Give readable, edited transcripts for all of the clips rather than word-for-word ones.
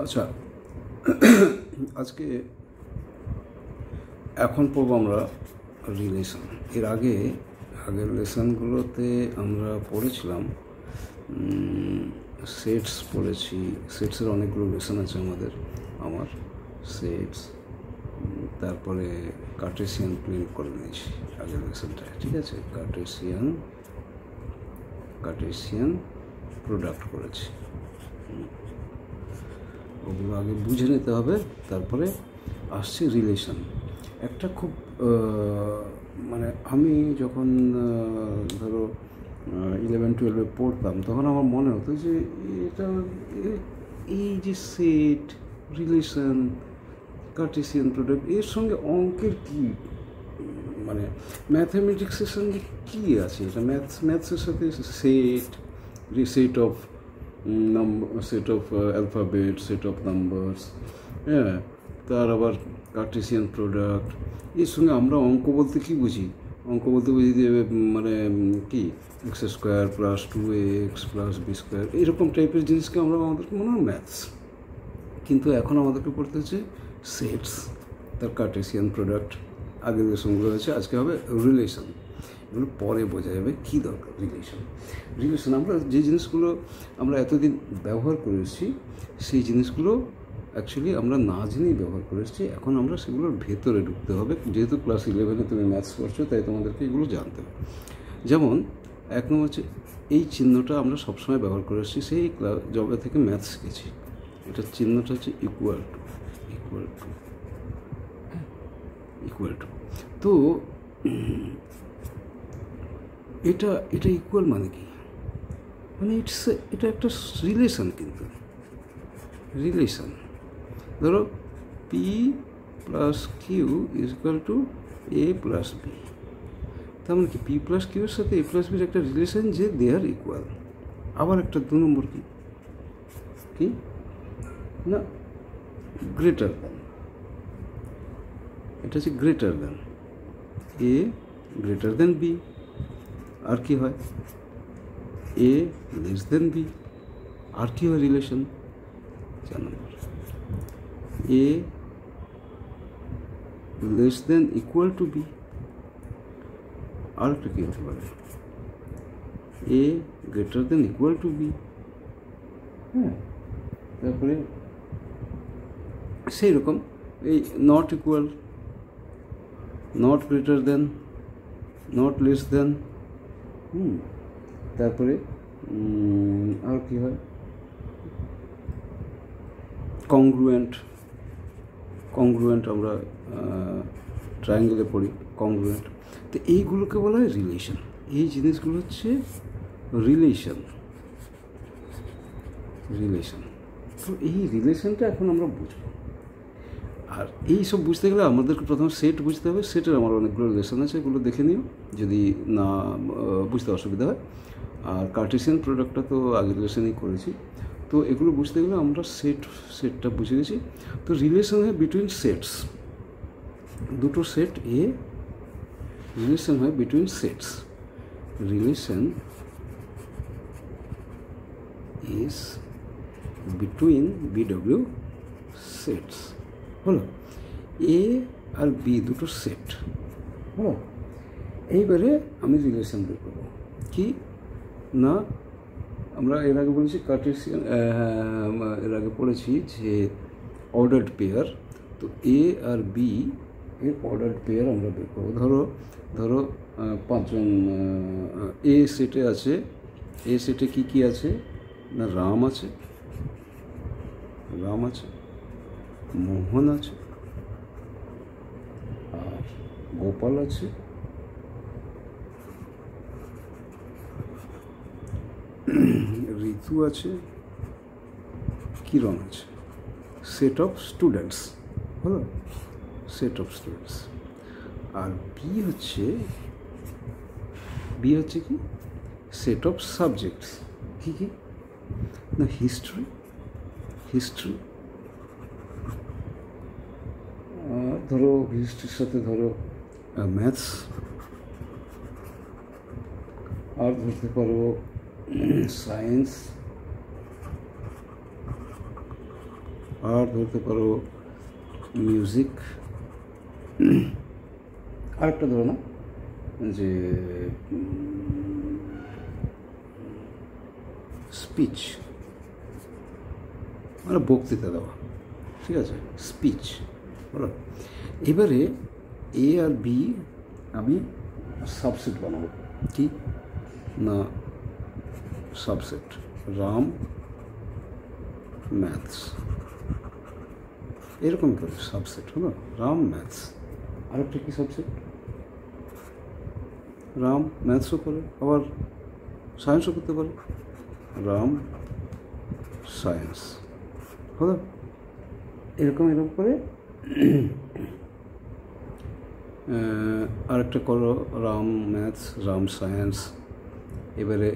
আচ্ছা, আজকে এখন পড়ব আমরা রিলেশন। এর আগের লেসনগুলোতে আমরা পড়েছিলাম সেটস পড়েছি। সেটসের অনেকগুলো লেসন আছে আমার সেটস, তারপরে কার্টেসিয়ান প্লেন করে নিয়েছি আগের লেসনটায়, ঠিক আছে। কার্টেসিয়ান প্রোডাক্ট করেছি, ওগুলো আগে বুঝে নিতে হবে। তারপরে আসছে রিলেশন। একটা খুব মানে আমি যখন ধরো 11-12 পড়তাম, তখন আমার মনে হতো যে এটা এই যে সেট, রিলেশন, কার্টেসিয়ান প্রোডাক্ট, এর সঙ্গে অঙ্কের কি মানে ম্যাথামেটিক্সের সঙ্গে কী আছে? এটা ম্যাথসের সাথে set of set of alphabet, set of numbers, হ্যাঁ, তার আবার কার্টেসিয়ান প্রোডাক্ট, এর সঙ্গে আমরা অঙ্ক বলতে কী বুঝি? অঙ্ক বলতে বুঝি যে মানে কি x² + 2x + b², এরকম টাইপের জিনিসকে আমাদেরকে মনে হয় ম্যাথস। কিন্তু এখন আমাদেরকে পড়তে হচ্ছে সেটস, তার কার্টেসিয়ান প্রোডাক্ট। আগের লেসনগুলো আছে, আজকে হবে রিলেশন। এগুলো পরে বোঝা যাবে কী দরকার রিলেশন। আমরা যে জিনিসগুলো আমরা এতদিন ব্যবহার করেছি, সেই জিনিসগুলো অ্যাকচুয়ালি আমরা না জেনেই ব্যবহার করেছি। এখন আমরা সেগুলোর ভেতরে ঢুকতে হবে। যেহেতু ক্লাস 11-এ তুমি ম্যাথস করছো, তাই তোমাদেরকে এগুলো জানতে হবে। যেমন এক নম্বর হচ্ছে এই চিহ্নটা আমরা সবসময় ব্যবহার করেছি, সেই জবে থেকে ম্যাথস শিখেছি। এটার চিহ্নটা হচ্ছে ইকুয়াল টু। তো এটা ইকুয়াল মানে কি? মানে এটা একটা রিলেশন। কিন্তু রিলেশন ধরো P + Q = A + B, তার মানে কি P + Q এর সাথে A + B এর একটা রিলেশন, যে দে আর ইকুয়াল। আবার একটা 2 নম্বর কি না, গ্রেটার দ্যান। এটা হচ্ছে গ্রেটার দ্যান, A > B। আর কি হয়? A B। আর কি হয় রিলেশন? 4 number A <= B। আর একটা কী হতে পারে? A <= B। হ্যাঁ, তারপরে সেই রকম এই not equal, not greater than, not less than. তারপরে আর কি হয়? কংগ্রুয়েন্ট আমরা ট্রায়াঙ্গেলে পড়ি, কংগ্রুয়েন্ট। তো এইগুলোকে বলা হয় রিলেশন। এই জিনিসগুলো হচ্ছে রিলেশন। তো এই রিলেশনটা এখন আমরা বুঝবো। আর এই সব বুঝতে গেলে আমাদেরকে প্রথমে সেট বুঝতে হবে। সেটের আমার অনেকগুলো লেসন আছে, এগুলো দেখে নিও যদি না বুঝতে অসুবিধা হয়। আর কার্টেসিয়ান প্রোডাক্টটা তো আগের লেসনেই করেছি। তো এগুলো বুঝতে গেলে আমরা সেটটা বুঝে গেছি। তো রিলেশন হয় বিটুইন সেটস, দুটো সেট রিলেশন হয় between sets. Relation is between BW sets. হলো A আর B দুটো সেট হলো। এইবারে আমি রিলেশন বের করবো কি না, আমরা এর আগে বলেছি কার্টেসিয়ান, এর আগে পড়েছি যে অর্ডার্ড পেয়ার। তো A আর B এর অর্ডার্ড পেয়ার আমরা বের করবো। ধরো 5 জন A সেটে আছে। A সেটে কি আছে না, রাম আছে, মোহন আছে, আর গোপাল আছে, ঋতু আছে, কিরণ আছে। সেট অফ স্টুডেন্টস হলো, সেট অফ স্টুডেন্টস। আর বি হচ্ছে কি সেট অফ সাবজেক্টস। কি না, হিস্ট্রি, ধরো হিস্ট্রির সাথে ধরো ম্যাথস, আর ধরতে পারো সায়েন্স, আর ধরতে পারো মিউজিক, আরেকটা ধরো না যে স্পিচ, মানে বক্তৃতা দেওয়া, ঠিক আছে, স্পিচ বলো। এবারে এ আর বি আমি সাবসেট বানাবো, কি না সাবসেট, রাম ম্যাথস, এরকম করে সাবসেট হলো রাম ম্যাথস। আরেকটা কি সাবসেট, রাম ম্যাথসও করে, আবার সায়েন্সও করতে পারে, রাম সায়েন্স হলো। এরকম করে আরেকটা করো রাম ম্যাথস, রাম সায়েন্স। এবারে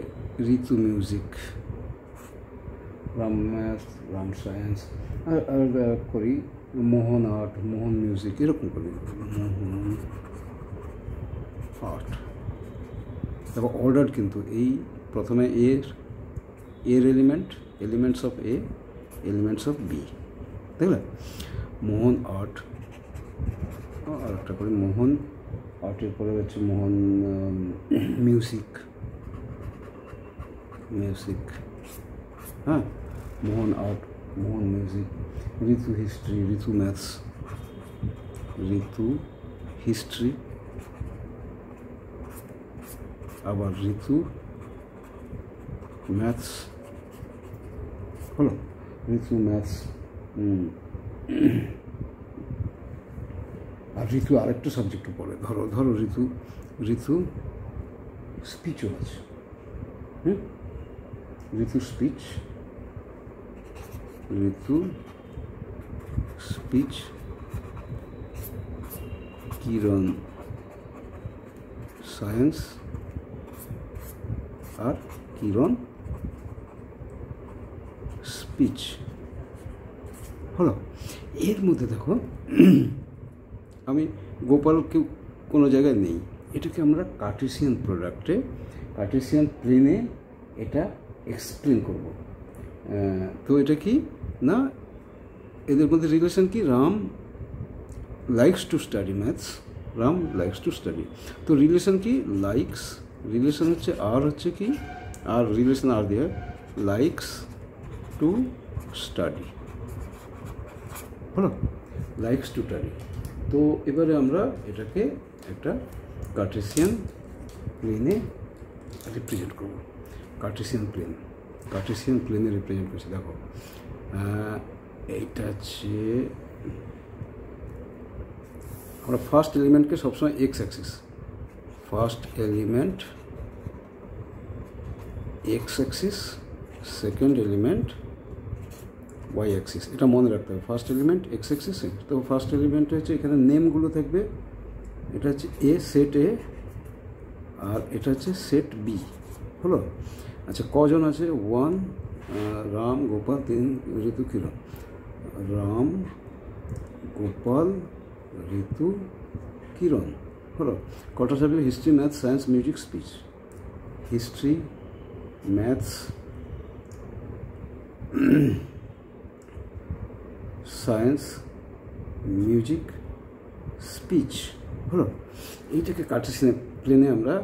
Ritu music, Ram maths, Ram science. আর করি মোহন আর্ট, মোহন মিউজিক, এরকম করি মোহন আর্ট। দেখো অর্ডার কিন্তু এই প্রথমে এর elements of A, elements of B, দেখলে মোহন আর্ট। আর একটা করি মোহন আর্টের পরে হচ্ছে মোহন মিউজিক, হ্যাঁ, মোহন আর্ট, মোহন মিউজিক। ঋতু হিস্ট্রি, ঋতু ম্যাথস, ঋতু হিস্ট্রি, আবার ঋতু ম্যাথস হলো, ঋতু ম্যাথস। আর ঋতু আরেকটা সাবজেক্টও পড়ে, ধরো ঋতু স্পিচও আছে, ঋতু স্পিচ, কিরণ সায়েন্স আর কিরণ স্পিচ হলো। এর মধ্যে দেখো আমি গোপালকে কোনো জায়গায় নেই, এটাকে আমরা কার্টেসিয়ান প্রোডাক্টে, কার্টেসিয়ান প্লেনে এটা এক্সপ্লেন করব। তো এটা কি না, এদের মধ্যে রিলেশন কি, Ram likes to study maths, Ram likes to study. তো রিলেশন কি, লাইকস, রিলেশন হচ্ছে আর, হচ্ছে কি আর, রিলেশন আর দিয়ে লাইকস টু স্টাডি হলো, লাইকস টু স্টাডি। তো এবারে আমরা এটাকে একটা কার্টেসিয়ান প্লেনে রিপ্রেজেন্ট করব, কার্টেসিয়ান প্লেনে রিপ্রেজেন্ট করছি। দেখো এইটা হচ্ছে আমরা ফার্স্ট এলিমেন্টকে সবসময় X axis, first element X axis, second element Y axis, এটা মনে রাখতে হবে। First element X axis. তো ফার্স্ট এলিমেন্ট হচ্ছে এখানে নেমগুলো থাকবে, এটা হচ্ছে এ, সেট এ, আর এটা হচ্ছে সেট বি হলো। আচ্ছা কজন আছে, 1 রাম গোপাল, 3 ঋতু কিরণ, রাম গোপাল ঋতু কিরণ হলো। কটা subject, history maths science music speech, history maths science music speech হলো। এইটাকে কার্টেসিয়ান প্লেনে আমরা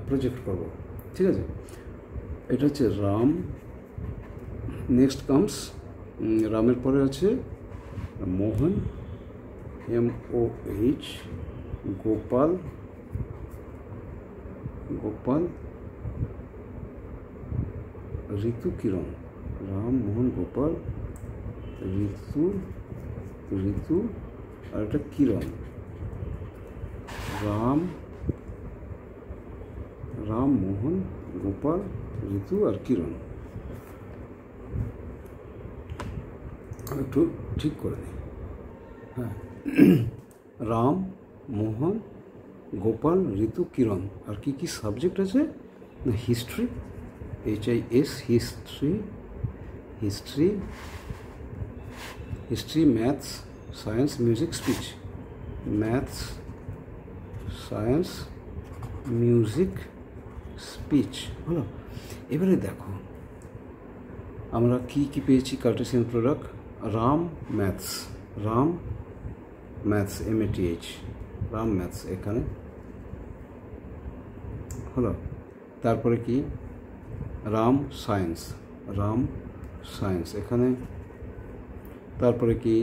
প্রজেক্ট করব, ঠিক আছে। এটা হচ্ছে রাম, নেক্সট কামস রামের পরে আছে মোহন, MOH, গোপাল ঋতু কিরণ, রাম মোহন গোপাল ঋতু আর একটা কিরণ, রাম মোহন গোপাল ঋতু আর কিরণ। আমি একটু ঠিক করে নিই, হ্যাঁ, রাম মোহন গোপাল ঋতু কিরণ। আর কি কি সাবজেক্ট আছে না, history, HIS, history maths science music speech, maths science music speech হলো। এবারে দেখো আমরা কি পেয়েছি Cartesian product, Ram maths, Ram maths, MATH, Ram maths এখানে হলো। তারপরে কি রাম সায়েন্স, রাম সায়েন্স এখানে। তারপরে কি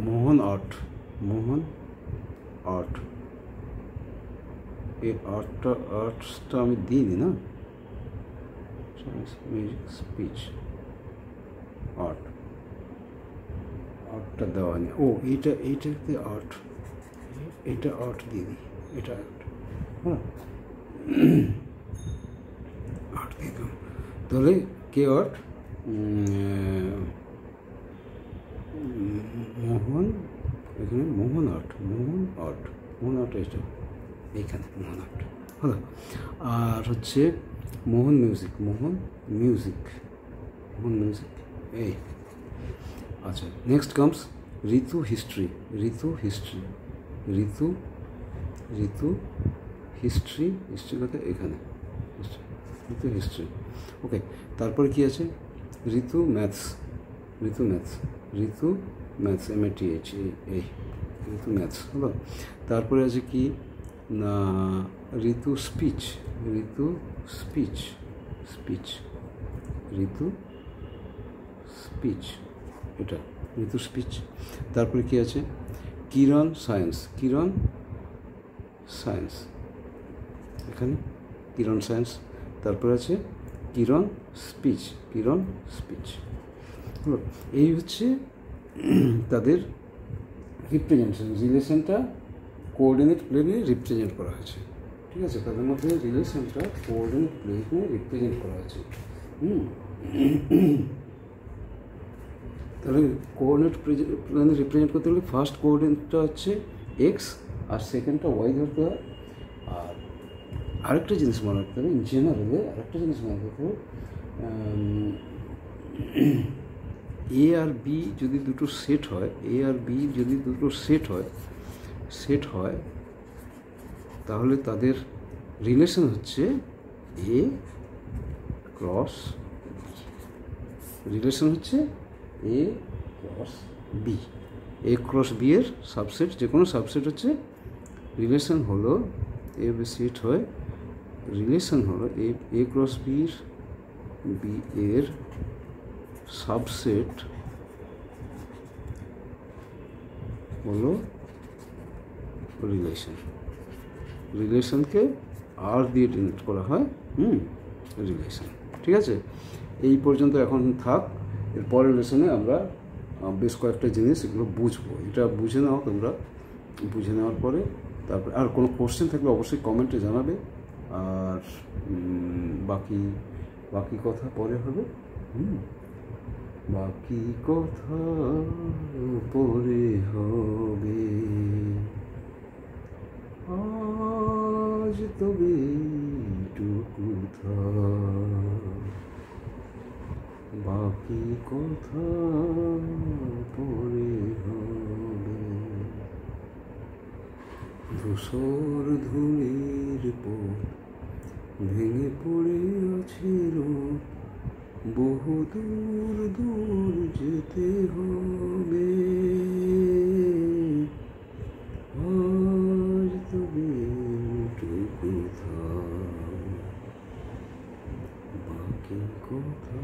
মোহন আর্ট, মোহন আর্ট, এই আর্টসটা আমি দিইনি না, সায়েন্স মিউজিক স্পিচ আর্ট, আর্টটা দেওয়া নেই। ও এইটাতে আর্ট, এটা আর্ট দিয়ে দিই, এটা আর্ট, হ্যাঁ আর্ট দিয়ে দিলাম। তাহলে কে আর্ট, মোহন, এখানে মোহন আর্ট, মোহন আর্ট, মোহন আর্ট এটা এইখানে মোহন আর্ট হলো। আর হচ্ছে মোহন মিউজিক, মোহন মিউজিক, মোহন মিউজিক এই। আচ্ছা, নেক্সট কামস ঋতু হিস্ট্রি, ঋতু হিস্ট্রি, ঋতু, ঋতু হিস্ট্রি, হিস্ট্রি কথা এখানে, ঋতু হিস্ট্রি, ওকে। তারপরে কি আছে ঋতু ম্যাথস, ঋতু ম্যাথস, ঋতু ম্যাথস, MATH এই ঋতু ম্যাথস হলো। তারপরে আছে কি না ঋতু স্পিচ, ঋতু স্পিচ, স্পিচ, ঋতু স্পিচ এটা ঋতু স্পিচ। তারপরে কি আছে কিরণ সায়েন্স, কিরণ সায়েন্স এখানে কিরণ সায়েন্স। তারপরে আছে কিরণ স্পিচ, কিরণ স্পিচ হলো। এই হচ্ছে তাদের রিপ্রেজেন্টেশন, রিলেশনটা কোঅর্ডিনেট প্লেনে রিপ্রেজেন্ট করা হয়েছে, ঠিক আছে। তাদের মধ্যে রিলেশনটা কোঅর্ডিনেট প্লেনে রিপ্রেজেন্ট করা হয়েছে। তাহলে কোঅর্ডিনেট প্লেনে রিপ্রেজেন্ট করতে গেলে ফার্স্ট কোঅর্ডিনেটটা হচ্ছে এক্স আর সেকেন্ডটা ওয়াই ধরতে হয়। আর আরেকটা জিনিস মনে রাখতে হবে, ইন জেনারেলে আরেকটা জিনিস মনে রাখতে হবে, A আর B যদি দুটো সেট হয়, A আর B যদি দুটো সেট হয় তাহলে তাদের রিলেশন হচ্ছে A ক্রস B, রিলেশন হচ্ছে A cross B, A cross B এর সাবসেট, যে কোনো সাবসেট হচ্ছে রিলেশন হলো A B সেট হয়, রিলেশন হলো A ক্রস B এর সাবসেট হলো রিলেশন, রিলেশনকে আর দিয়ে ডিনোট করা হয় রিলেশন, ঠিক আছে। এই পর্যন্ত এখন থাক, এর পরের লেসনে আমরা বেশ কয়েকটা জিনিস এগুলো বুঝবো, এটা বুঝে নাও তোমরা, বুঝে নেওয়ার পরে তারপরে আর কোনো কোশ্চেন থাকলে অবশ্যই কমেন্টে জানাবে। আর বাকি কথা পরে হবে, বাকি কথা পরে হবে, আজ তবে টুকু বাকি কথা পরে হবে। ধূসর ধূলির পথ ভেঙে পড়ে আছে রোদ, বহু দূর দূর যেতে হবে, আজ তবে টুকু বাকি কথা